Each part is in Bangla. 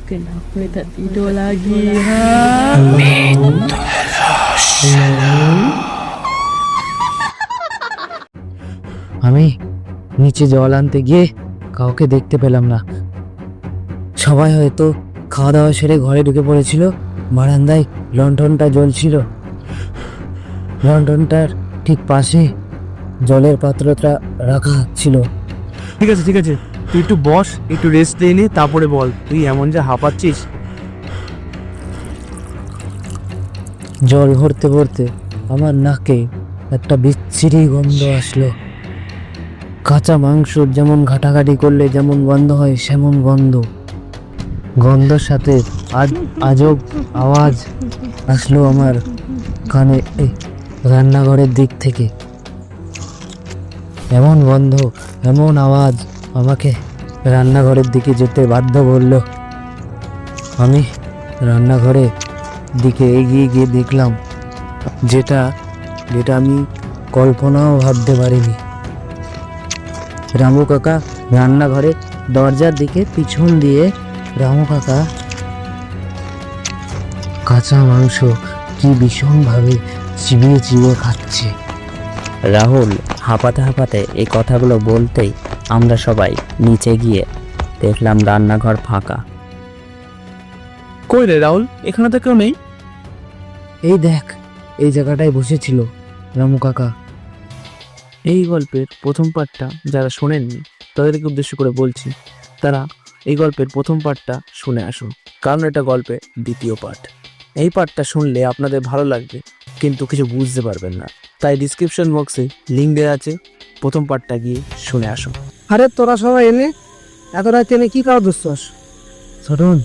Kenapa tak tidur lagi, ha? আমি নিচে জল আনতে গিয়ে কাউকে দেখতে পেলাম না। সবাই হয়তো খাওয়া দাওয়া সেরে ঘরে ঢুকে পড়েছিল। বারান্দায় লণ্ঠনটা জ্বলছিল। লণ্ঠনটার ঠিক পাশে জলের পাত্রটা রাখা ছিল। ঠিক আছে তুই একটু বস, একটু রেস্ট দিয়ে নে, তারপরে বল। তুই এমন যা হাঁপাচ্ছিস। জল ভরতে ভরতে আমার নাকে একটা বিচ্ছিরি গন্ধ আসলো। কাঁচা মাংস যেমন ঘাটাঘাটি করলে যেমন গন্ধ হয় সেমন গন্ধ। গন্ধর সাথে আজব আওয়াজ আসলো আমার কানে রান্নাঘরের দিক থেকে। এমন গন্ধ, এমন আওয়াজ আমাকে রান্নাঘরের দিকে যেতে বাধ্য করলো। আমি রান্নাঘরে দিকে এগিয়ে গিয়ে দেখলাম যেটা আমি কল্পনাও ভাবতে পারিনি। রামু কাকা রান্নাঘরে দরজার দিকে পিছন দিয়ে রামু কাকা কাঁচা মাংস কি ভীষণভাবে চিবিয়ে চিবিয়ে খাচ্ছে। রাহুল হাঁপাতে হাঁপাতে এই কথাগুলো বলতেই আমরা সবাই নিচে গিয়ে দেখলাম রান্নাঘর ফাঁকা। কই রে রাহুল, এখানে তো কেউ নেই। এই দেখ, এই জায়গাটায় বসেছিল রামু কাকা। এই গল্পের প্রথম পার্টটা যারা শোনেননি তাদেরকে উদ্দেশ্য করে বলছি, তারা এই গল্পের প্রথম পার্টটা শুনে আসুন, কারণ এটা গল্পের দ্বিতীয় পার্ট। এই পার্টটা শুনলে আপনাদের ভালো লাগবে কিন্তু কিছু বুঝতে পারবেন না, তাই ডিসক্রিপশন বক্সে লিঙ্ক দেওয়া আছে, প্রথম পার্টটা গিয়ে শুনে আসুন। আরে তোরা সবাই এনে এত রাত এনে কি খাওয়া দুঃশ্বাস? শোন,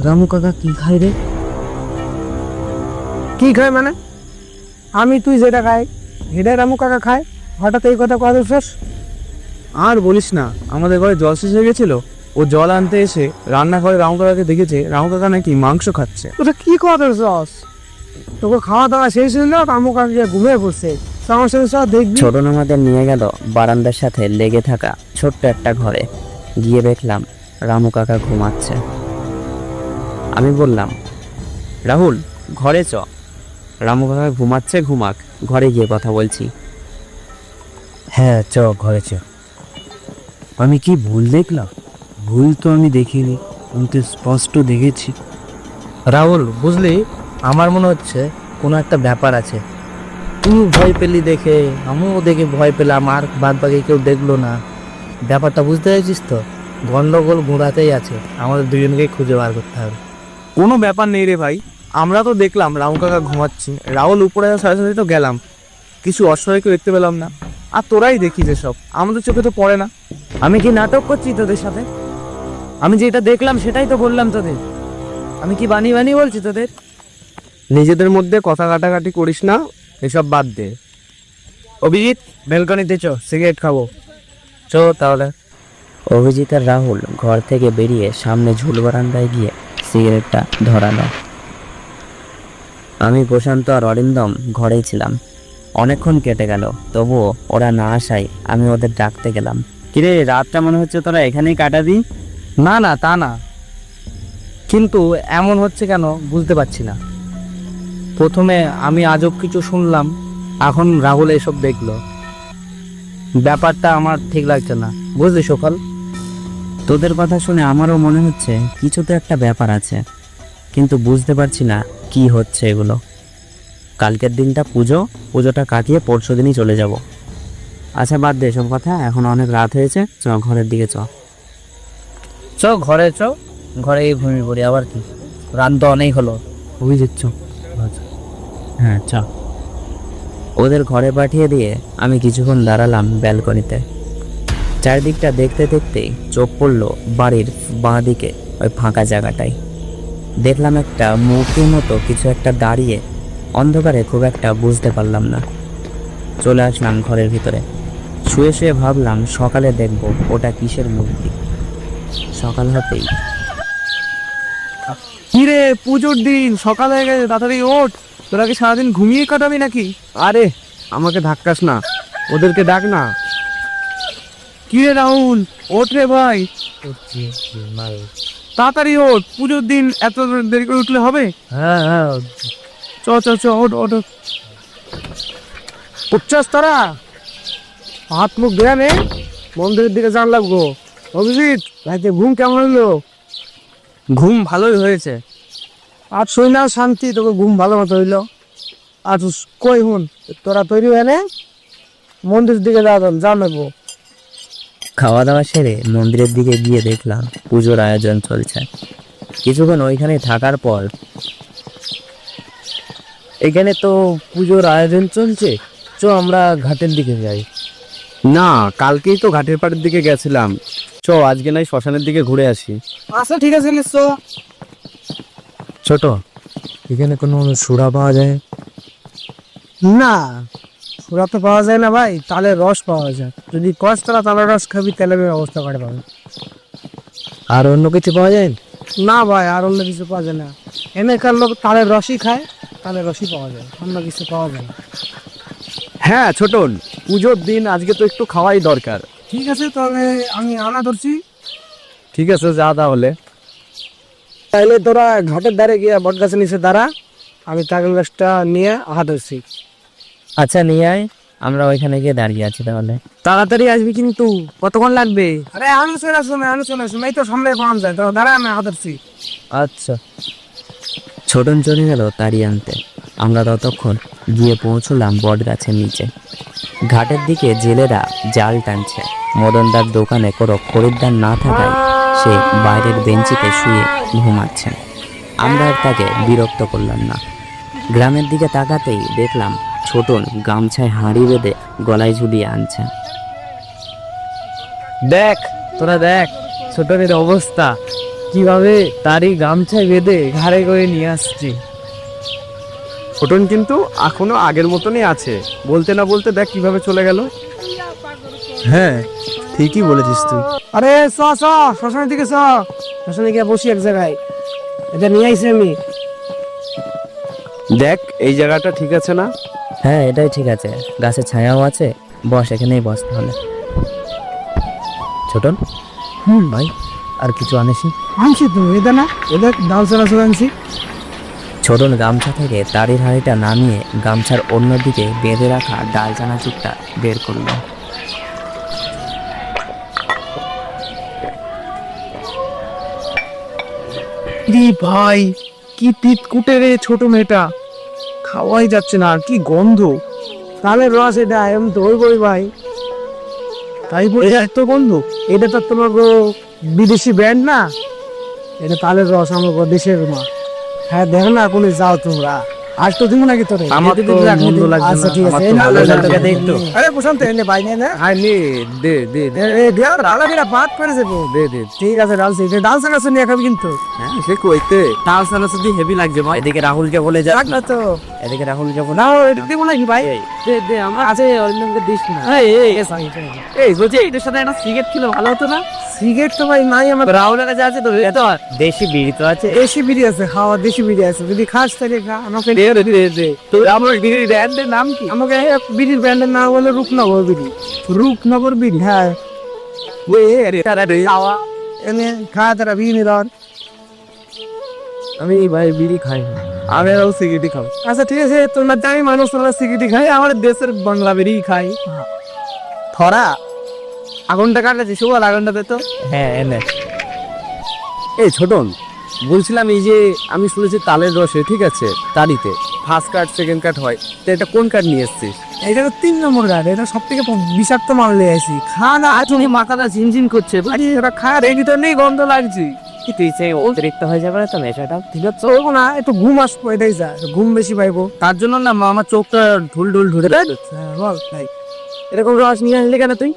রামু কাকা কি খায় রে? কি খায় মানে? আমি তুই যেটা খাই সেটাই রামু কাকা খায়, হঠাৎ এই কথা কওয়া দুঃশ্বাস? আর বলিস না, আমাদের ঘরে জল শেষ হয়ে গেছিল, ও জল আনতে এসে রান্নাঘরে রামু কাকাকে দেখেছে রামু কাকা নাকি মাংস খাচ্ছে। তোরা কি কথা দুঃশ্বাস? তোকে খাওয়া দাওয়া শেষ হয়ে না, রামু কাকা ঘুমিয়ে পড়ছে। আমার সাথে সব দেখবি। ছোট আমাদের নিয়ে গেল বারান্দার সাথে লেগে থাকা ছোট্ট একটা ঘরে। গিয়ে দেখলাম রামু কাকা ঘুমাচ্ছে। আমি বললাম, রাহুল ঘরে চ। রামু কাকা ঘুমাচ্ছে, ঘুমাক, ঘরে গিয়ে কথা বলছি। হ্যাঁ চ, ঘরে চ। আমি কি ভুল দেখলাম? ভুল তো আমি দেখিনি, আমি তো স্পষ্ট দেখেছি। রাহুল বুঝলি, আমার মনে হচ্ছে কোনো একটা ব্যাপার আছে। তুই ভয় পেলি দেখে আমিও দেখে ভয় পেলাম, আর বাদ বাকি কেউ দেখলো না। ব্যাপারটা বুঝতে পেরেছিস তো? গন্ডগোল গোড়াতেই আছে, আমাদের দুজনকেই খুঁজে বার করতে হবে। কোনো ব্যাপার নেই রে ভাই, আমরা তো দেখলাম রামু কাকা ঘুমাচ্ছে, রাহুল উপরে সাথে সাথে তো গেলাম, কিছু অসহায়কে দেখতে পেলাম না। আর তোরাই দেখিস এসব, আমাদের চোখে তো পড়ে না। আমি কি নাটক করছি তোদের সাথে? আমি যেটা দেখলাম সেটাই তো বললাম তোদের। আমি কি বানিয়ে বানিয়ে বলছি তোদের? নিজেদের মধ্যে কথা কাটাকাটি করিস না, এসব বাদ দে। অভিজিৎ, ব্যালকনিতে চ, সিগারেট খাবো। চ তাহলে। অভিজিৎ আর রাহুল ঘর থেকে বেরিয়ে সামনে ঝুল বারান্দায় গিয়ে সিগারেটটা ধরালো। আমি, প্রশান্ত আর অরিন্দম ঘরেই ছিলাম। অনেকক্ষণ কেটে গেল, তবুও ওরা না আসায় আমি ওদের ডাকতে গেলাম। কিরে, রাতটা মনে হচ্ছে তোরা এখানেই কাটাবি? না না, তা না, কিন্তু এমন হচ্ছে কেন বুঝতে পারছি না। প্রথমে আমি আজব কিছু শুনলাম, এখন রাহুল এসব দেখলো। ব্যাপারটা আমার ঠিক লাগছে না, বুঝলি সকাল? তোদের কথা শুনে আমারও মনে হচ্ছে কিছু তো একটা ব্যাপার আছে, কিন্তু বুঝতে পারছি না কি হচ্ছে এগুলো। কালকের দিনটা পুজোটা কাটিয়ে পরশু দিনই চলে যাব। আচ্ছা বাদ দে এসব কথা, এখন অনেক রাত হয়েছে, চ ঘরের দিকে চ। চ ঘরে চ, ঘরে গিয়ে ঘুমিয়ে পড়ি। আবার কি, রাত তো অনেক হলো। অভিজিৎ চ। হ্যাঁ চ। ওদের ঘরে পাঠিয়ে দিয়ে আমি কিছুক্ষণ দাঁড়ালাম ব্যালকনিতে। চারিদিকটা দেখতে দেখতেই চোখ পড়লো বাড়ির বাঁ দিকে ওই ফাঁকা জায়গাটায়। দেখলাম একটা মূর্তির মতো কিছু একটা দাঁড়িয়ে, অন্ধকারে খুব একটা বুঝতে পারলাম না। চলে আসলাম ঘরের ভিতরে। শুয়ে শুয়ে ভাবলাম সকালে দেখব ওটা কিসের মূর্তি। সকাল হতেই, কিরে, পুজোর দিন সকাল হয়ে গেছে, তাড়াতাড়ি ওঠ। তোরা কি সারাদিন ঘুমিয়ে কাটাবি নাকি? আরে আমাকে ধাক্কাস না, ওদেরকে ডাক না। কি রে রাহুল, ওঠ রে ভাই, তাড়াতাড়ি ওঠ, পুজোর দিন এত দেরি করে উঠলে হবে? হ্যাঁ হ্যাঁ, চ চ চ, ওঠ ওঠ। উঠছস তোরা? হাত মুখ ধুয়ে নে, মন্দিরের দিকে যান লাগবো। অভিজিৎ রাতে ঘুম কেমন হইলো? ঘুম ভালোই হয়েছে। আর শুই না শান্তি, তোকে ঘুম ভালো মতো হইলো। আর কই হুন, তোরা তৈরি হয়ে নে, মন্দিরের দিকে যান লাগবো। খাওয়া দাওয়া সেরে মন্দিরের দিকে গিয়ে দেখলাম পুজোর আয়োজন চলছে। কিছুক্ষণ ওইখানে থাকার পর, এখানে তো পুজোর আয়োজন চলছে, চ আমরা ঘাটের দিকে যাই। না, কালকেই তো ঘাটের পাড়ের দিকে গেছিলাম, চ আজকে নাই শ্মশানের দিকে ঘুরে আসি। আচ্ছা ঠিক আছে নিশ্চয়। ছোট, এখানে কোনো সুরা পাওয়া যায়? না, সুরা তো পাওয়া যায় না ভাই, তালের রস পাওয়া যায়। যদি কস তোরা তালের রস খাবি তাহলে আমি ব্যবস্থা করে পাবো। আর অন্য কিছু পাওয়া যায়? না ভাই, আর অন্য কিছু পাওয়া যায় না। এখানকার লোক তালের রসই খায়, তালের রসই পাওয়া যায়, অন্য কিছু পাওয়া যায় না। হ্যাঁ ছোটন, পুজোর দিন আজকে তো একটু খাওয়াই দরকার। ঠিক আছে, তবে আমি আনা ধরছি। ঠিক আছে, যা তাহলে। তাহলে তোরা ঘাটের ধারে গিয়ে বট গাছের নিচে দাঁড়া, আমি তাগেল গাছটা নিয়ে আহা ধরছি। আচ্ছা নিয়ে আয়, আমরা ওইখানে গিয়ে দাঁড়িয়ে আছি তাহলে। তাড়াতাড়ি আসবি কিন্তু, কতক্ষণ লাগবে? আরে আমি চলে আসুন, এই তো সামনে পাওয়া যায়, তো দাঁড়া আমি আহা ধরছি। আচ্ছা। ছোটন চলে গেল তাড়ি আনতে। আমরা ততক্ষণ গিয়ে পৌঁছলাম বট গাছের নিচে। ঘাটের দিকে জেলেরা জাল টানছে। মদনদার দোকানে কোনো খরিদ্দার না থাকায় সে বাইরের বেঞ্চিতে শুয়ে ঘুমাচ্ছে। আমরা আর তাকে বিরক্ত করলাম না। গ্রামের দিকে তাকাতেই দেখলাম ছোটন গামছায় হাঁড়ি বেঁধে গলায় ঝুলিয়ে আনছে। দেখ তোরা, দেখ ছোটনের অবস্থা, কিভাবে তারই গামছায় বেঁধে ঘাড়ে করে নিয়ে আসছি। ছোটন কিন্তু এখনো আগের মতনই আছে, বলতে না বলতে দেখ কিভাবে চলে গেল। হ্যাঁ ঠিকই বলেছিস তুই। আরে শ্মশানের দিকে শ্মশানে গিয়ে বসি এক জায়গায়, এটা নিয়ে আইছি আমি। দেখ এই জায়গাটা ঠিক আছে না? হ্যাঁ এটাই ঠিক আছে, গাছের ছায়াও আছে, বস এখানেই বস তাহলে। ছোটন, ভাই আর কিছু আনিসনি? আনছি তো, এটা না, এটা ডাল চানাচুর আনছি। ছোটন গামছা থেকে তাড়ির হাঁড়িটা নামিয়ে গামছার অন্যদিকে বেঁধে রাখা ডাল চানাচুরটা বের করলো। ভাই কি তিত কুটে রে ছোট মেয়েটা, খাওয়াই যাচ্ছে না, আর কি গন্ধ। তালের রস এটা, এমন তো ওই ভাই। তাই বলে এত গন্ধ? এটা তো তোমার বিদেশি ব্র্যান্ড না, এটা তালের রস আমার দেশের মা। হ্যাঁ দেখো না, কোনে যাও তোমরা, আজ তো দিব নাকি তোরে? আমার তো মন্দ লাগছে আচ্ছা না, ঠিক আমার আছে, তো এই নাও, ভালো লাগছে তোকে না। দে একটু। আরে প্রশান্ত এনে ভাই নে না, হ্যাঁ নে, দে দে দে দেওয়ার আলাদা বাদ করে যাবো। দে দে। ঠিক আছে, ডালছি, ডাল চানাচুর নিয়ে খাবি কিন্তু। হ্যাঁ সে কইতে ডাল চানাচুর দিয়ে হেভি লাগছে ভাই। এদিকে রাহুলকে বলে যা, রাখ না তো, এদিকে রাহুলকে বলে। না এটা দিব নাকি ভাই? দে দে, আমার আছে অন্যকে দিস না। এই বলছি এটার সাথে একটা সিগারেট খেলে ভালো হতো না? সিগারেট তো ভাই নাই আমার। রাহুলের কাছে আছে তো, এত দেশি বিড়ি তো আছে। দেশি বিড়ি আছে, খাওয়া দেশি বিড়ি আছে, যদি খাস তাহলে খা। আমাকে দে দে দে দে। তো আমার বিড়ির ব্র্যান্ডের নাম কি? আমাকে বিড়ির ব্র্যান্ডের নাম হলো রূপনগর বিড়ি। রূপনগর বিড়ি, হ্যাঁ। ওই আরে তারা রে আওয়া। এনে খা তারা বিড়ি নিলাম। আমি ভাই বিড়ি খাই না, আমি আর সিগারেটই খাই। আচ্ছা ঠিক আছে, তোমরা দামি মানুষ, তোমরা সিগারেট খাই, আমার দেশের বাংলা বিড়ি খাই। থরা আগুনটা কাটলে সুবল, আগুনটা দে তো। হ্যাঁ এনে। এই ছোটন, বলছিলাম এই যে আমি শুনেছি তালের রসে, ঠিক আছে, তারিতে ফার্স্ট কাট সেকেন্ড কাট হয়, তো এটা কোন কাট নিয়ে এসছিস? এটা তো 3 নম্বর গাড়, এটা সব থেকে বিষাক্ত মাল নিয়ে আসি। খা না, তুমি মাথাটা ঝিনঝিন করছে ভাই, এটা খা রেডি তো নেই, গন্ধ লাগছে। তুই সেই অতিরিক্ত হয়ে যাবে না তো নেশাটা? ঠিক আছে চলবো না, একটু ঘুম আসবো, এটাই যা, ঘুম বেশি পাইবো। তার জন্য না আমার চোখটা ঢুল ঢুল ঢুলে যাচ্ছে। হ্যাঁ বল ভাই, এরকম রস নিয়ে আসলি কেন তুই?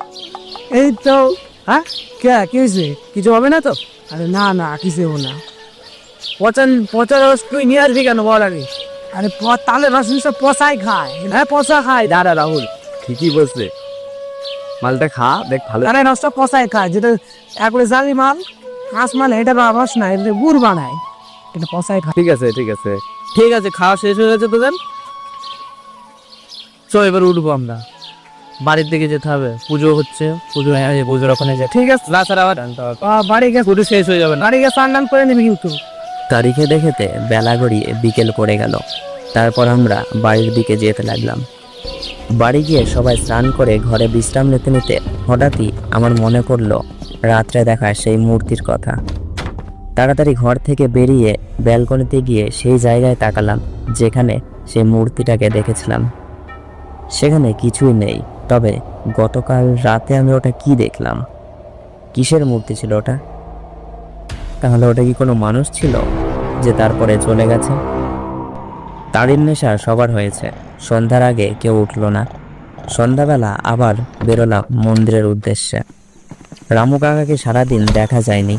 এই তো। হ্যাঁ কে, কি হয়েছে? কিছু হবে না তো? আরে না না, কিছু হবো না। পচা রস তুই নিয়ে আসবি কেন বল আগে? আরে তালের রস সব পচাই খায়। হ্যাঁ পচা খাই, দাঁড়া রাহুল ঠিকই বলছে, মালটা খা দেখ ভালো। আরে রসটা পচাই খায়, যেটা একবারে জালি মাল, হাঁস মাল, এটা রস না, এটা গুড় বানায়। এটা পচাই খা। ঠিক আছে ঠিক আছে। ঠিক আছে, খাওয়া শেষ হয়ে গেছে তোদের, চল এবার উঠবো আমরা, বাড়ির দিকে যেতে হবে, পুজো হচ্ছে, পুজোর ওখানে যায়। ঠিক আছে, না স্যার আবার বাড়ি গেছে, পুজো শেষ হয়ে যাবে না। বাড়ি গিয়ে স্নান করে নিবি কিন্তু। তারিখে দেখেতে বেলা গড়িয়ে বিকেল পড়ে গেল। তারপর আমরা বাড়ির দিকে যেতে লাগলাম। বাড়ি গিয়ে সবাই স্নান করে ঘরে বিশ্রাম নিতে নিতে হঠাৎই আমার মনে পড়ল রাত্রে দেখা সেই মূর্তির কথা। তাড়াতাড়ি ঘর থেকে বেরিয়ে ব্যালকনিতে গিয়ে সেই জায়গায় তাকালাম যেখানে সেই মূর্তিটাকে দেখেছিলাম। সেখানে কিছুই নেই, তবে গতকাল রাতে আমি ওটা কি দেখলাম? কিসের মূর্তি ছিল ওটা? তাহলে ওটা কি কোনো মানুষ ছিল যে তারপরে চলে গেছে? তাড়ির নেশা সবার হয়েছে। সন্ধ্যার আগে কেউ উঠল না। সন্ধ্যাবেলা আবার বেরোলাম মন্দিরের উদ্দেশ্যে। রামু কাকাকে সারাদিন দেখা যায়নি।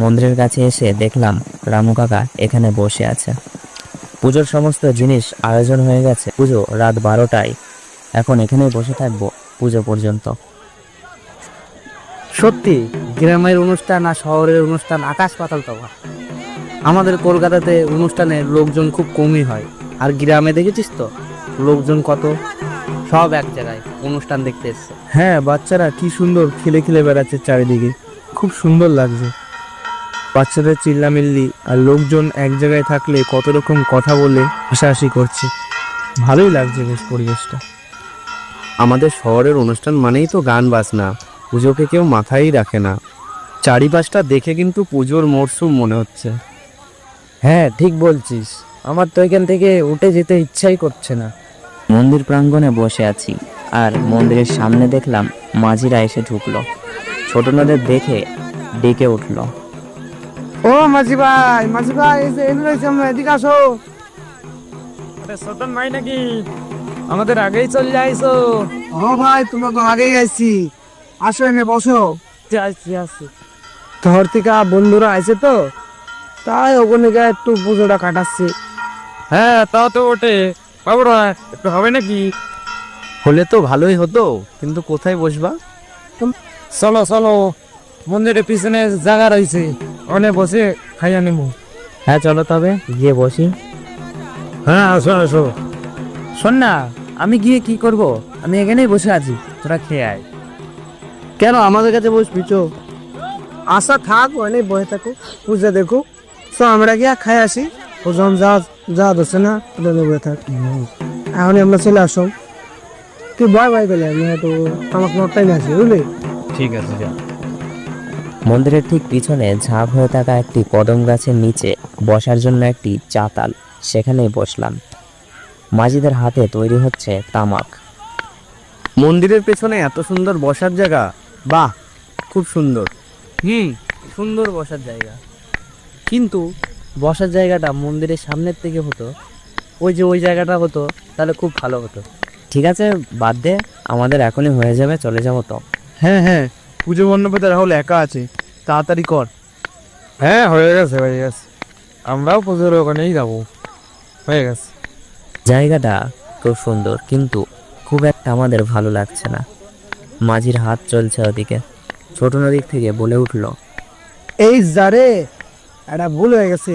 মন্দিরের কাছে এসে দেখলাম রামু কাকা এখানে বসে আছে। পুজোর সমস্ত জিনিস আয়োজন হয়ে গেছে। পুজো রাত 12টায়। এখন এখানেই বসে থাকবো পুজো পর্যন্ত। সত্যি গ্রামের অনুষ্ঠান আর শহরের অনুষ্ঠান আকাশ পাতাল তফাৎ। আমাদের কলকাতাতে অনুষ্ঠানে লোকজন খুব কমই হয়, আর গ্রামে দেখেছিস তো লোকজন কত, সব এক জায়গায় অনুষ্ঠান দেখতে এসছে। হ্যাঁ, বাচ্চারা কি সুন্দর খেলে খেলে বেড়াচ্ছে চারিদিকে, খুব সুন্দর লাগছে। বাচ্চাদের চিল্লামিল্লি আর লোকজন এক জায়গায় থাকলে কত রকম কথা বলে হাসাহাসি করছে, ভালোই লাগছে বেশ পরিবেশটা। আমাদের শহরের অনুষ্ঠান মানেই তো গান বাজনা, পুজোকে কেউ মাথায় রাখে না। চারিপাশটা দেখে কিন্তু পুজোর মরশুম মনে হচ্ছে। হ্যাঁ ঠিক বলছিস, আমার তো এখান থেকে উঠে যেতে ইচ্ছাই করছে না। মন্দির প্রাঙ্গণে বসে আছি আর মন্দিরের সামনে দেখলাম মাঝিরা এসে ঢুকলো। ছোটনাদের দেখে ডেকে উঠলো। ও মাঝি ভাই, মাঝি ভাই, এই যে এনে রয়েছে, আমরা এদিকে আসো। সদন নাই নাকি? আমাদের আগেই চলে যাইছো। ও ভাই, তোমরা তো আগেই গেছি, আসো এনে বসো। আসছি। শহর থেকে বন্ধুরা আছে তো, তাই ওখানে গিয়ে একটু পুজোটা কাটাচ্ছি। হ্যাঁ, তাও তো ওঠে বাবুরা, একটু হবে নাকি? হলে তো ভালোই হতো, কিন্তু কোথায় বসবা? চলো চলো, মন্দিরের পিছনে জায়গা রয়েছে, ওখানে বসে খাইয়া নেবো। হ্যাঁ চলো তবে গিয়ে বসি। হ্যাঁ, আসো আসো। শোন না, আমি গিয়ে কি করব? আমি এখানেই বসে আছি, তোরা খেয়ে আয়। কেন আমাদের কাছে বসবি? চো আশা থাক, অনেক বসে থাকো, পূজা দেখো। তো আমরা গিয়ে খাই আসি, ও যখন যা ধরছে না ওটা বসে থাক। এখন আমরা চলে আসো, তুই ভয় ভয় পেলে আমি হয়তো আমার নোটটাই না আসি, বুঝলি? ঠিক আছে, যা। মন্দিরের ঠিক পিছনে ঝাঁপ হয়ে থাকা একটি কদম গাছের নিচে বসার জন্য একটি চাতাল, সেখানেই বসলাম। মাঝিদের হাতে তৈরি হচ্ছে তামাক। মন্দিরের পেছনে এত সুন্দর বসার জায়গা, বাহ, খুব সুন্দর। সুন্দর বসার জায়গা, কিন্তু বসার জায়গাটা মন্দিরের সামনের থেকে হতো, ওই জায়গাটা হতো তাহলে খুব ভালো হতো। ঠিক আছে, বাদ দে, আমাদের এখনই হয়ে যাবে, চলে যাবো তো। হ্যাঁ হ্যাঁ, পুজো মণ্ডপে তো রাহুল একা আছে, তাড়াতাড়ি কর। হ্যাঁ, হয়ে গেছে। আমরাও পুজোর ওখানেই যাবো, হয়ে গেছে। জায়গাটা খুব সুন্দর, কিন্তু খুব একটা আমাদের ভালো লাগছে না। মাঝির হাত চলছে ওদিকে। ছোট নদীর থেকে বলে উঠল, এই যারে এটা ভুল হয়ে গেছে,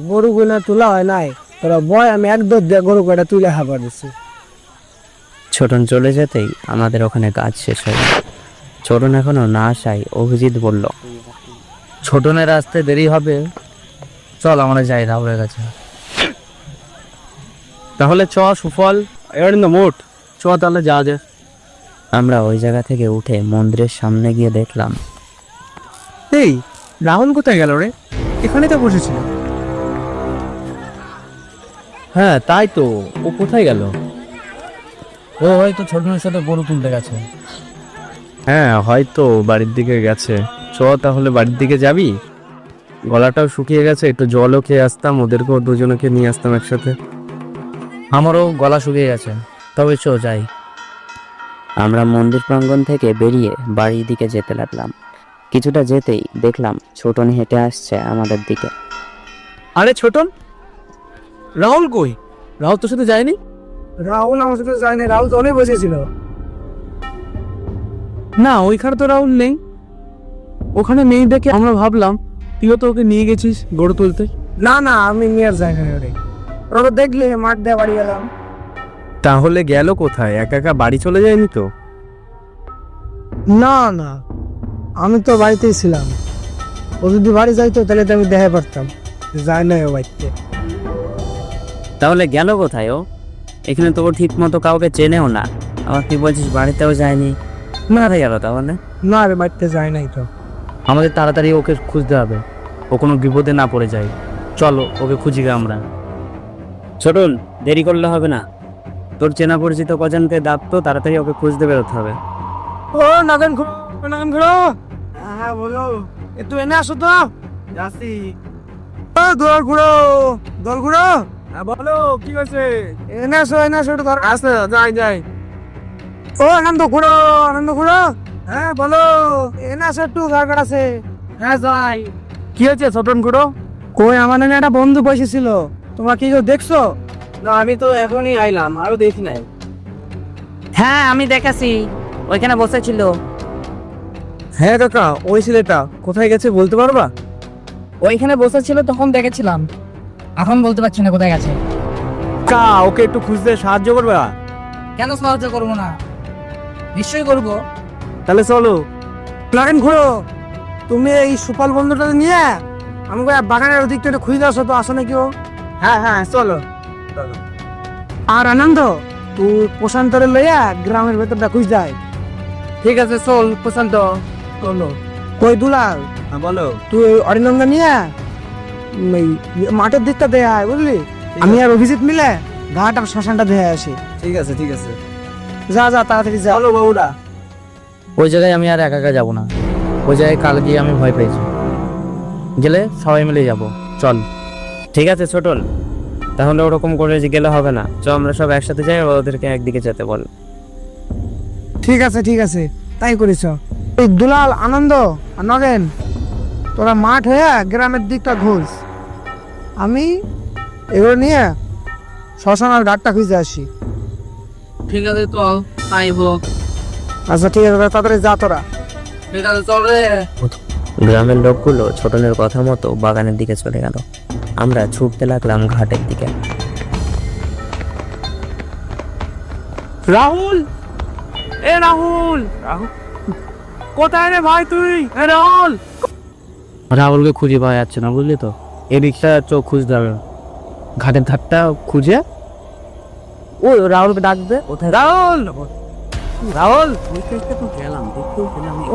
গরু গুনা তোলা হয় নাই, তোরা বয়, আমি একদম গরু কয়টা তুলে হাবার দিচ্ছি। ছোটন চলে যেতেই আমাদের ওখানে কাজ শেষ হয়ে গেল। ছোটন এখনো না আসায় অভিজিৎ বলল, ছোটনের আসতে দেরি হবে, চল আমরা যাই রাহুলের কাছে। তাহলে চ সুফল, এবার না মোট চ তাহলে যাওয়া যায়। আমরা ওই জায়গা থেকে উঠে মন্দিরের সামনে গিয়ে দেখলাম এই রাহুল কোথায় গেল রে? এখানে তো বসেছিল। হ্যাঁ তাই তো, ও কোথায় গেল? ও হয়তো ছোটনের সাথে গরু তুলতে গেছে। হ্যাঁ, হয়তো বাড়ির দিকে গেছে। চ তাহলে বাড়ির দিকে যাবি? গলাটাও শুকিয়ে গেছে, একটু জলও খেয়ে আসতাম, ওদেরকেও দুজনকে নিয়ে আসতাম একসাথে। আমারও গলা শুকিয়ে গেছে, তবে চো যাই। আমরা মন্দির প্রাঙ্গণ থেকে বেরিয়ে বাড়ির দিকে যেতে লাগলাম। কিছুটা যেতেই দেখলাম ছোটন হেঁটে আসছে আমাদের দিকে। আরে ছোটন, রাহুল কই? রাহুল তোর সাথে যায়নি? রাহুল আমার সাথে যায়নি, রাহুল তো অনেক বসেছিল। না, ওইখানে তো রাহুল নেই। ওখানে নেই দেখে আমরা ভাবলাম তুইও তো ওকে নিয়ে গেছিস গরু তুলতে। না না, আমি নিয়ে যাই না রে, ওরা তো দেখলে মাঠ দিয়ে বাড়ি গেলাম। তাহলে গেল কোথায়? একা একা বাড়ি চলে যায়নি তো? না না, আমি তো বাড়িতেই ছিলাম। ও যদি বাড়ি যাইতো তাহলে তো আমি দেখা পারতাম, যায় না ও বাড়িতে। তাহলে গেল কোথায় ও? এখানে তো ও ঠিক মতো কাউকে চেনেও না, আবার তুই বলছিস বাড়িতেও যায়নি, না রে গেল তাহলে? না রে, বাড়িতে যায় নাই তো। আমাদের তাড়াতাড়ি ওকে খুঁজতে হবে, ও কোনো বিপদে না পড়ে যায়। চলো ওকে খুঁজি গে আমরা। ছোটন, দেরি করলে হবে না, তোর চেনা পরিচিত কজনকে ডাক তো, তাড়াতাড়ি ওকে খুঁজতে বেরোতে হবে। ও নাগন ঘুরো, নাগন ঘুরো। হ্যাঁ বলো, একটু এনে আসো তো। যাচ্ছি। ও দৌড় ঘুরো, দৌড় ঘুরো। হ্যাঁ বলো, কি হয়েছে? এনে আসো, এনে আসো, একটু দরকার আছে। যাই যাই। ও আনন্দ ঘুরো, আনন্দ ঘুরো। হ্যাঁ বলো, এনে আসো, একটু দরকার আছে। হ্যাঁ যাই। কি হয়েছে ছোটন গুঁড়ো? কই আমার নামে একটা বন্ধু বসেছিল, তোমরা কি কেউ দেখছো? না আমি তো এখনই আইলাম, আরো দেখি নাই। হ্যাঁ আমি দেখেছি, ওইখানে বসেছিল। হ্যাঁ কাকা, ওই ছেলেটা কোথায় গেছে বলতে পারবা? ওইখানে বসেছিল তখন দেখেছিলাম, এখন বলতে পারছি না কোথায় গেছে। কা ওকে একটু খুঁজতে সাহায্য করবা? কেন সাহায্য করবো না, নিশ্চয়ই করবো। তাহলে চলো। লাগেন ঘুরো, তুমি এই সুপাল বন্ধুটা নিয়ে আমাকে বাগানের ওদিকটা একটু খুঁজে আসো তো, আসো না কেউ। হ্যাঁ হ্যাঁ চলো। আর আনন্দ, তুই প্রশান্তরে লইয়া গ্রামের ভেতরটা খুঁজ যায়। ঠিক আছে চল প্রশান্ত। চলো। কই দুলাল, বলো। তুই অরিন্দা নিয়ে এই মাঠের দিকটা দেয়া হয় বুঝলি, আমি আর অভিজিৎ মিলে ঘাট আর শ্মশানটা দেয়া আসি। ঠিক আছে ঠিক আছে। যা যা তাড়াতাড়ি যা। চলো বাবুরা। ওই জায়গায় আমি আর একা একা যাবো না, ওই জায়গায় কাল গিয়ে আমি ভয় পেয়েছি, গেলে সবাই মিলে যাব। চল। ঠিক আছে ছোটন, তাহলে ওরকম করে যে গেলে হবে না, চ আমরা সব একসাথে যাই, ওদেরকে একদিকে যেতে বল। ঠিক আছে তাই করিস। এই দুলাল, আনন্দ আর নগেন, তোরা মাঠ হয়ে গ্রামের দিকটা ঘুষ, আমি এগুলো নিয়ে শ্মশান আর ঘাটটা খুঁজে আসি। ঠিক আছে চল, তাই হোক। আচ্ছা ঠিক আছে, তাড়াতাড়ি যা তোরা। ঠিক আছে চল রে। গ্রামের লোকগুলো ছোটনের কথা মতো বাগানের দিকে চলে গেল, আমরা ছুটতে লাগলাম ঘাটের দিকে। রাহুল, এ রাহুল, কোথায় রে ভাই তুই? এ রাহুল, রাহুলকে খুঁজে পাওয়া যাচ্ছে না বুঝলি তো, এদিকটা চোখ খুঁজতে হবে, ঘাটের ধারটা খুঁজে। ও রাহুলকে ডাকবে। কোথায় রাহুল? রাহুল,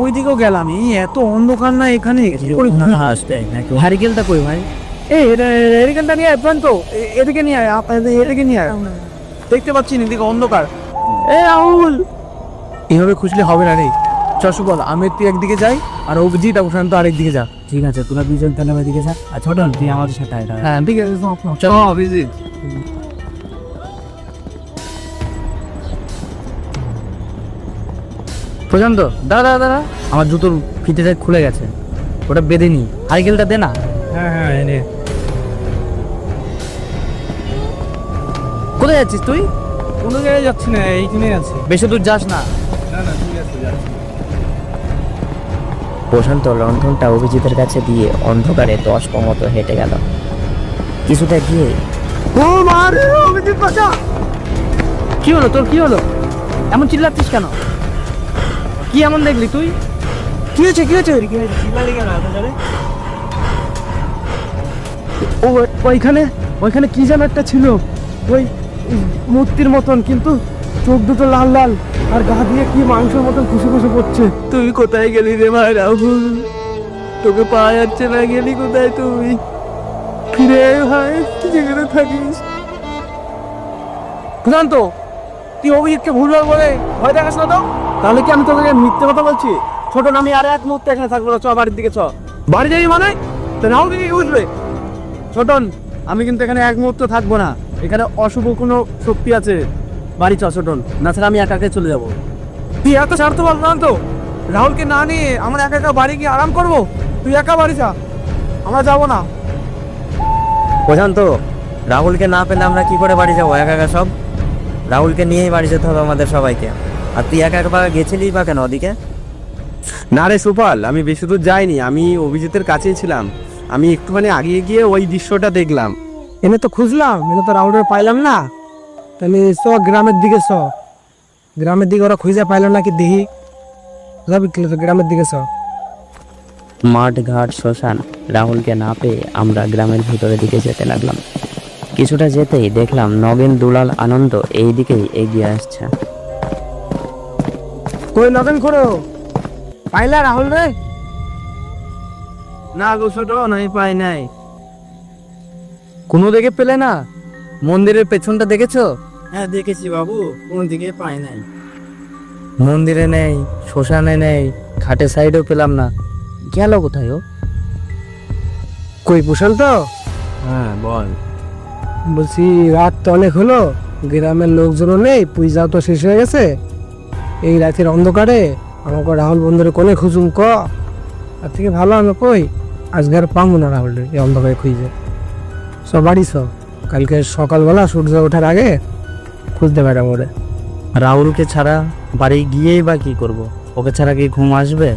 ওই দিকেও গেলাম, এই এত অন্ধকার না এখানে। হ্যারিকেলটা কই ভাই? এই এদিকে নিয়ে আয়, প্রান্ত এদিকে নিয়ে আয়, এদিকে নিয়ে আয়। দেখতে পাচ্ছি না, এদিকে অন্ধকার। এ রাহুল, এভাবে খুঁজলে হবে না রে। চশু বল, আমি তুই একদিকে যাই আর অভিজিৎ আর প্রশান্ত আরেকদিকে যা। ঠিক আছে, তোরা দুজন তাহলে ওইদিকে যা, আর ছোটন তুই আমাদের সাথে আয়। হ্যাঁ ঠিক আছে চল অভিজিৎ। প্রশান্ত দাঁড়া দাঁড়া দাঁড়া, আমার জুতোর ফিতেটা খুলে গেছে, ওটা বেঁধে নি, হারিকেলটা দে না। হ্যাঁ হ্যাঁ এনে। কোথায় যাচ্ছিস তুই? কোনো জায়গায় যাচ্ছি না, এইখানে আছে। বেশি দূর যাস না। না না ঠিক আছে যাচ্ছি। প্রশান্ত লণ্ঠনটা অভিজিতের কাছে দিয়ে অন্ধকারে 10 পা মতো হেঁটে গেল। কিছুটা গিয়ে ও মারে, অভিজিৎ বাঁচা। কি হলো তোর, কি হলো এমন চিল্লাচ্ছিস কেন? কি এমন দেখলি তুই? কি হয়েছে কি হয়েছে? ও ওইখানে, ওইখানে কি যেন একটা ছিল, ওই মূর্তির মতন, কিন্তু চোখ দুটো লাল লাল আর গা দিয়ে কি মাংসের মতন খুশি খুশি পড়ছে। তুই কোথায় গেলি রে ভাই রাহুল? তোকে পাওয়া যাচ্ছে না, গেলি কোথায় তুই? ফিরে আয় ভাই, তুই যেখানে থাকিস। প্রশান্ত, তুই অভিজিৎকে ভুলভাল বলে ভয় দেখাস না তো? তাহলে কি আমি তোকে মিথ্যে কথা বলছি? ছোট, আমি আর এক মুহূর্তে এখানে থাকবো না, চ বাড়ির দিকে চ। বাড়ি যাবি মানে? তো রাহুল কি বুঝবে? ছোটন, আমি কিন্তু এখানে এক মুহূর্ত থাকবো না, এখানে অশুভ কোনো শক্তি আছে। বাড়ি চ ছোটন, না ছাড়া আমি একা একা চলে যাবো। তুই এত স্বার্থ বল না তো, রাহুলকে না নিয়ে আমরা একা একা বাড়ি গিয়ে আরাম করবো? তুই একা বাড়ি যা, আমরা যাবো না। প্রশান্ত, রাহুলকে না পেলে আমরা কি করে বাড়ি যাবো একা একা সব? রাহুলকে নিয়েই বাড়ি যেতে হবে আমাদের সবাইকে। আর তুই একা একা গেছিলি বা কেন ওদিকে? না রে সুপাল, আমি বেশি দূর যাইনি, আমি অভিজিতের কাছেই ছিলাম। আমি একটুখানি আগিয়ে গিয়ে ওই দৃশ্যটা দেখলাম। এনে তো খুঁজলাম, এনে তো রাউন্ডার পাইলাম না। তাহলে গ্রামের দিকে গ্রামের দিকে ওরা খুঁজে পাইলো নাকি দেখি, যাবি তো গ্রামের দিকে মাঠ ঘাট শ্মশান রাহুলকে না পেয়ে আমরা গ্রামের ভিতরের দিকে যেতে লাগলাম। কিছুটা যেতেই দেখলাম নগেন, দুলাল, আনন্দ এই দিকেই এগিয়ে আসছে। কই নগেন করো, পাইলা রাহুল রে? না গো ছোট, আমি পাই নাই। কোনো দিকে পেলে না? মন্দিরের পেছনটা দেখেছো? হ্যাঁ দেখেছি বাবু, কোনো দিকে পাই নাই। মন্দিরে নেই, শ্মশানে নেই, ঘাটের সাইডেও পেলাম না। গেল কোথায় ও? কই কুশল তো? হ্যাঁ বল। বলছি রাত তো অনেক হলো, গ্রামের লোকজনও নেই, পূজাও তো শেষ হয়ে গেছে। এই রাতের অন্ধকারে আমাকে রাহুল বন্ধুরে কোনে খুঁজুম ক? তার থেকে ভালো আমি কই আজকে আর পাবো না রাহুল এই অন্ধকারে খুঁজে। সব বাড়ি কালকে সকালবেলা সূর্য ওঠার আগে খুঁজতে পারে ওরে। রাহুলকে ছাড়া বাড়ি গিয়েই বা কি করব? ওকে ছাড়া কি ঘুম আসবে?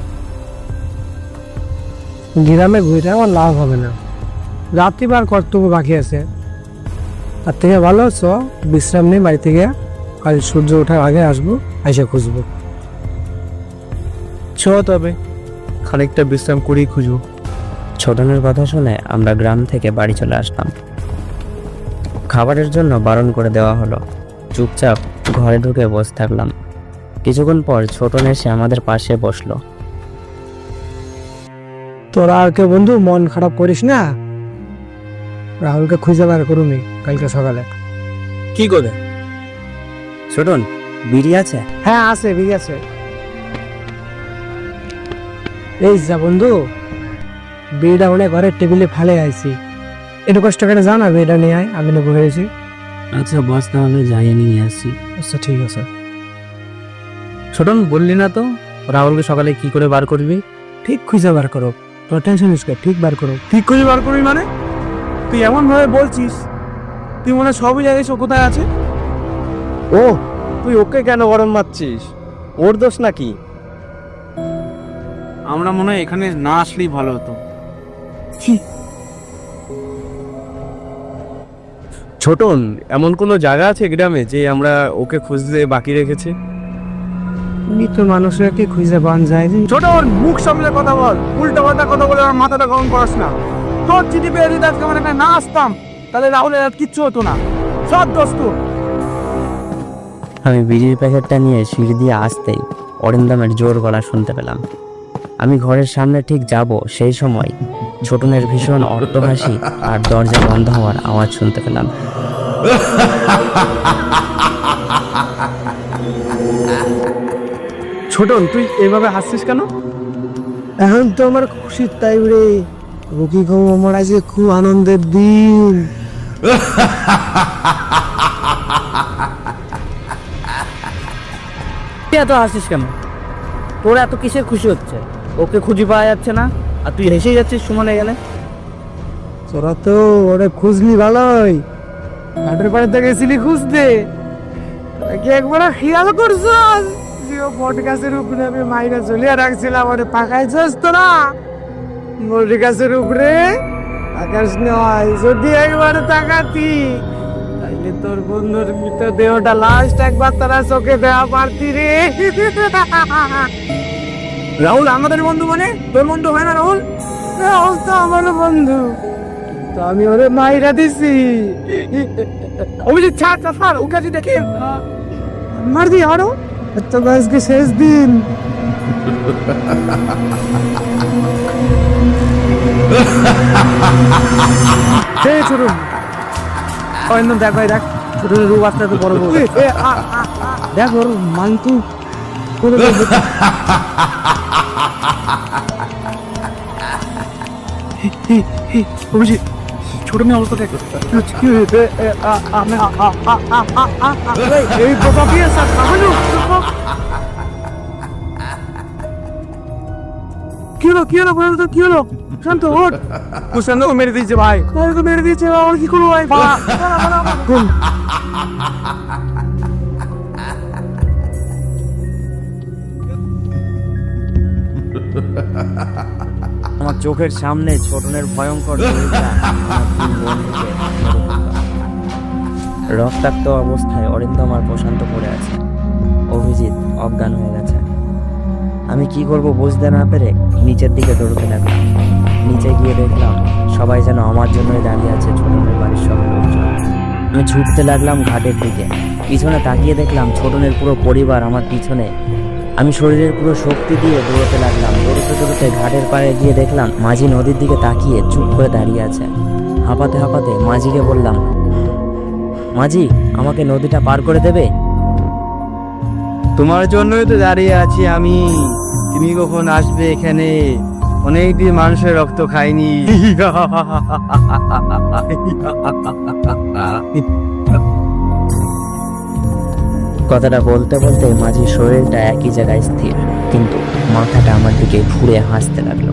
গ্রামে ঘুরে আমার লাভ হবে না, রাত্রিবার কর্তব্য বাকি আছে। তার থেকে ভালো বিশ্রাম নেই বাড়ি থেকে, কাল সূর্য ওঠার আগে আসবো, এসে খুঁজবো। চ তবে খানিকটা বিশ্রাম করেই খুঁজবো। ছোটনের কথা শুনে আমরা গ্রাম থেকে বাড়ি চলে আসলাম। খাবারের জন্য বারণ করে দেওয়া হলো। চুপচাপ ঘরে ঢুকে বসে থাকলাম। কিছুক্ষণ পর ছোটন এসে আমাদের পাশে বসলো। তোরা আর কেউ বন্ধু মন খারাপ করিস না, রাহুলকে খুঁজে বার করুমি কালকে সকালে। কি করে? ছোটন, বিড়ি আছে? হ্যাঁ আছে, ঠিক আছে। এই যা বন্ধু, বিড়িটা মনে ঘরের টেবিলে ফেলে আইছি, একটু কষ্ট করে যা না, বিড়িটা নিয়ে আয়, আমি নেবো হয়েছি। আচ্ছা বস, তাহলে যাই নিয়ে আসি। আচ্ছা ঠিক আছে। ছোটন, বললি না তো রাহুলকে সকালে কি করে বার করবি? ঠিক খুঁজে বার করো, তোর টেনশন নিস না, ঠিক বার করো। ঠিক করে বার করবি মানে? তুই এমন ভাবে বলছিস, তুই মনে হয় সবই জানিস ও কোথায় আছে। ও, তুই ওকে কেন গরম মারছিস? ওর দোষ নাকি? আমরা মনে হয় এখানে না আসলেই ভালো হতো। ছোটন, এমন কোনো জায়গা আছে গ্রামে যে আমরা ওকে খুঁজতে বাকি রেখেছি? মৃত মানুষের কি খুঁজে পান যায়? ছোটন, মুখ সামলে কথা বল, উল্টা পাল্টা কথা বলে আমার মাথাটা গরম করাস না। তোর চিঠি পেয়ে যদি আজকে আমার এখানে না আসতাম, তাহলে রাহুলের আর কিচ্ছু হতো না। সব দোষ তোর। আমি বিড়ির প্যাকেটটা নিয়ে সিঁড়ি দিয়ে আসতেই অরিন্দমের জোর গলা শুনতে পেলাম। আমি ঘরের সামনে ঠিক যাব, সেই সময় ছোটনের ভীষণ অট্টহাসি আর দরজা বন্ধ হওয়ার আওয়াজ শুনতে পেলাম। ছোটন, তুই এইভাবে হাসছিস কেন? এখন তো আমার খুশির টাইম রে, রুকি কম, আমার আজকে খুব আনন্দের দিন। তুই এত হাসিস কেন? তোর এত কিসের খুশি হচ্ছে? ওকে খুঁজে পাওয়া যাচ্ছে না আর তুই হেসেই যাচ্ছিস সুমনে গেলে। তোরা তো ওরে খুঁজলি ভালোই, ঘাটের বাড়িতে গেছিলি খুঁজতে, কি একবার খেয়াল করছস যে ও বট গাছের উপরে আমি মাইরা ঝুলিয়ে রাখছিলাম, ওরে পাকাইছস তোরা? বট গাছের উপরে আকাশ নয়, যদি একবার তাকাতি তাইলে তোর বন্ধুর মৃত দেহটা লাস্ট একবার তারা চোখে দেওয়া পারতি রে। রাহুল আমাদের বন্ধু মানে তোর বন্ধু হয় না? রাহুল রাহুল তো আমার বন্ধু, তো আমি ওরে মাইরা দিছি। অভিজিৎ, ছাড় ছাড়, ওকে আজ দেখি। মার দি আরো, তো আজকে শেষ দিন। এই ছোটন, অরিন্দম দেখ ভাই, দেখ ছোটনের রূপ আস্তে আস্তে বড় বড়। দেখ ওর মান্তু অভিজিৎ, ছোটনের অবস্থা দেখ। কি হয়েছে? এই পোকা কি আছে? কি হলো, কি হলো বলতো, কি হলো? শান্ত ওঠ। কুশান্ত মেরে দিয়েছে ভাই। তাদেরকে মেরে দিয়েছে, আমার কি করবো ভাই? কোন আমার চোখের সামনে ছোটনের ভয়ঙ্কর শরীরটা আমার দুই বন্ধুকে মেরে ফেলল। রক্তাক্ত অবস্থায় অরিন্দম আর প্রশান্ত পড়ে আছে। অভিজিৎ অজ্ঞান হয়ে গেছে। আমি কি করব বুঝতে না পেরে নিচের দিকে দৌড়তে লাগলাম। নিচে গিয়ে দেখলাম সবাই যেন আমার জন্যই দাঁড়িয়ে আছে, ছোটনের বাড়ির সব লোকজন। আমি ছুটতে লাগলাম ঘাটের দিকে। পিছনে তাকিয়ে দেখলাম ছোটনের পুরো পরিবার আমার পিছনে। আমি শরীরের পুরো শক্তি দিয়ে দৌড়তে লাগলাম। দৌড়তে দৌড়তে ঘাটের পাড়ে গিয়ে দেখলাম মাঝি নদীর দিকে তাকিয়ে চুপ করে দাঁড়িয়ে আছে। হাঁপাতে হাঁপাতে মাঝিকে বললাম, মাঝি, আমাকে নদীটা পার করে দেবে? তোমার জন্যই তো দাঁড়িয়ে আছি আমি। তুমি কখন আসবে এখানে? অনেকদিন মানুষের রক্ত খাইনি। কথাটা বলতে বলতে মাঝির শরীরটা একই জায়গায় স্থির, কিন্তু মাথাটা আমার দিকে ঘুরে হাসতে লাগলো।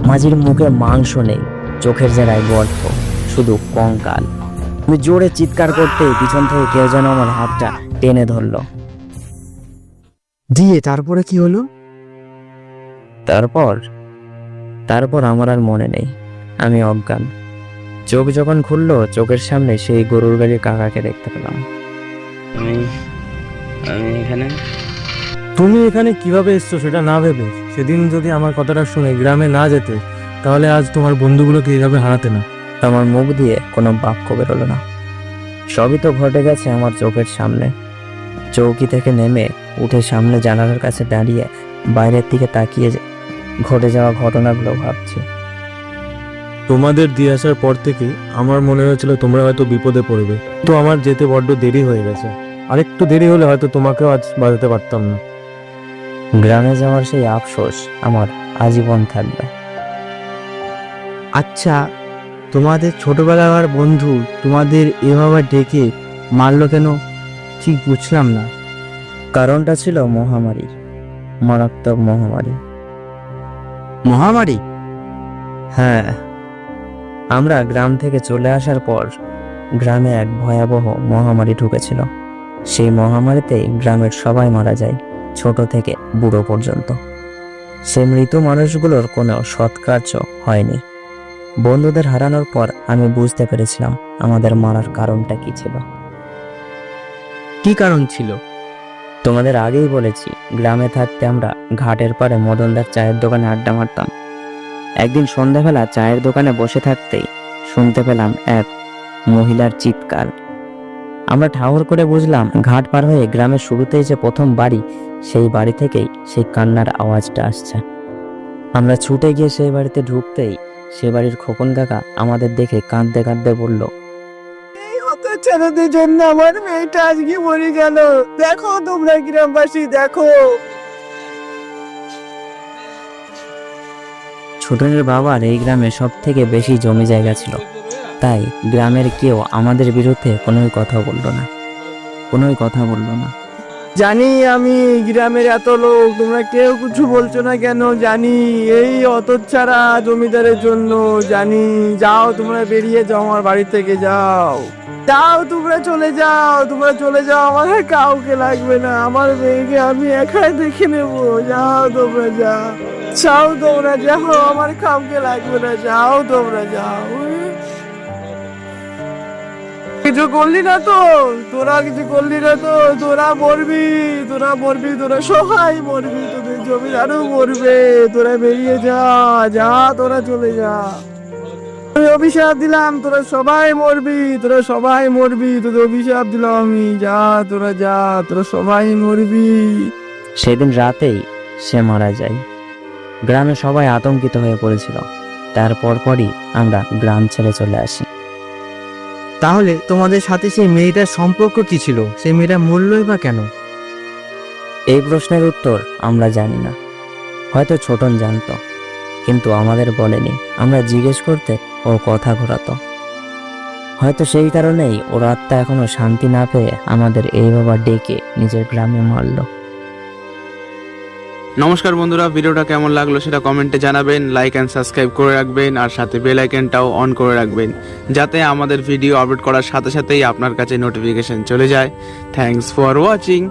মাঝির মুখে মাংস নেই, চোখের জায়গায় গর্ত, শুধু কঙ্কাল। আমি জোরে চিৎকার করতে পিছন থেকে কেউ যেন আমার হাতটা টেনে ধরলো। দিয়ে তারপরে কি হলো? তারপর আমার আর মনে নেই। আমি অজ্ঞান। চোখ যখন খুললো, চোখের সামনে সেই গরুর গাড়ির কাকাকে দেখতে পেলাম। আমি এখানে। তুমি এখানে কিভাবে এসছো সেটা না ভেবে সেদিন যদি আমার কথাটা শুনে গ্রামে না যেতে, তাহলে আজ তোমার বন্ধুগুলোকে এইভাবে হারাতে না। আমার মুখ দিয়ে কোনো বাক্য বেরোলো না। সবই তো ঘটে গেছে আমার চোখের সামনে। চৌকি থেকে নেমে উঠে সামনে জানালার কাছে দাঁড়িয়ে বাইরের দিকে তাকিয়ে ঘটে যাওয়া ঘটনাগুলো ভাবছি। তোমাদের দিয়ে আসার পর থেকে আমার মনে হয়েছিল তোমরা হয়তো বিপদে পড়বে, তো আমার যেতে বড্ড দেরি হয়ে গেছে। আরেকটু দেরি হলে হয়তো তোমাকেও আজ বাজাতে পারতাম না। গ্রামে যাওয়ার সেই আফসোস আমার আজীবন থাকবে। আচ্ছা, তোমাদের ছোটবেলার বন্ধু তোমাদের এভাবে ডেকে মারলো কেন? ঠিক বুঝলাম না। কারণটা ছিল মহামারী, মারাত্মক মহামারী। মহামারী? হ্যাঁ, আমরা গ্রাম থেকে চলে আসার পর গ্রামে এক ভয়াবহ মহামারী ঢুকেছিল। সেই মহামারীতে গ্রামের সবাই মারা যায়, ছোট থেকে বুড়ো পর্যন্ত। সেই মৃত মানুষগুলোর কোনো সৎকার্য হয়নি। বন্ধুদের হারানোর পর আমি বুঝতে পেরেছিলাম আমাদের মারার কারণটা কি ছিল। কি কারণ ছিল? তোমাদের আগেই বলেছি, গ্রামে থাকতে আমরা ঘাটের পাড়ে মদনদার চায়ের দোকানে আড্ডা মারতাম। একদিন সন্ধ্যাবেলা চায়ের দোকানে বসে থাকতেই শুনতে পেলাম এক মহিলার চিৎকার। আমরা ঠাহর করে বুঝলাম ঘাট পার হয়ে গ্রামের শুরুতেই যে প্রথম বাড়ি, সেই বাড়ি থেকেই সেই কান্নার আওয়াজটা আসছে। আমরা ছুটে গিয়ে সেই বাড়িতে ঢুকতেই সে বাড়ির খোকন কাকা আমাদের দেখে কাঁদতে কাঁদতে বলল, ছেলেদের জন্য আমার মেয়েটা আজকে মরে গেল। দেখো তোমরা গ্রামবাসী, দেখো। ছোটনের বাবার এই গ্রামে সব থেকে বেশি জমি জায়গা ছিল, তাই গ্রামের কেউ আমাদের বিরুদ্ধে কোনোই কথা বললো না। জানি আমি গ্রামের এত লোক, তোমরা কেউ কিছু বলছো না কেন জানি। এই হতচ্ছাড়া জমিদারের জন্য জানি। যাও, তোমরা বেরিয়ে যাও, আমার বাড়ি থেকে যাও। তোমরা চলে যাও, আমার আর কাউকে লাগবে না। আমার মেয়েকে আমি একাই দেখে নেবো। যাও তোমরা, যাও, আমার কাউকে লাগবে না। যাও তোমরা, যাও। কিছু করলি না তো? তোরা কিছু করলি না তো? তোরা মরবি, তোরা সবাই মরবি, তোদের জমিদারও মরবে। তোরা বেরিয়ে যা, তোরা চলে যা। আমি অভিশাপ দিলাম, তোরা সবাই মরবি, তোদের অভিশাপ দিলাম আমি। তোরা সবাই মরবি। সেদিন রাতেই সে মারা যায়। গ্রামে সবাই আতঙ্কিত হয়ে পড়েছিল। তারপর পরই আমরা গ্রাম ছেড়ে চলে আসি। তাহলে তোমাদের সাথে সেই মেয়েটার সম্পর্ক কি ছিল? সেই মেয়েটা মরলই বা কেন? এই প্রশ্নের উত্তর আমরা জানি না। হয়তো ছোটন জানতো, কিন্তু আমাদের বলেনি। আমরা জিজ্ঞেস করতে ও কথা ঘোরাতো। হয়তো সেই কারণেই ওর আত্মা এখনো শান্তি না পেয়ে আমাদের এইভাবে ডেকে নিজের গ্রামে মারলো। নমস্কার বন্ধুরা, ভিডিওটা কেমন লাগলো সেটা কমেন্টে জানাবেন। লাইক অ্যান্ড সাবস্ক্রাইব করে রাখবেন, আর সাথে বেল আইকনটাও অন করে রাখবেন, যাতে আমাদের ভিডিও আপলোড করার সাথে সাথেই আপনার কাছে নোটিফিকেশন চলে যায়। Thanks for watching.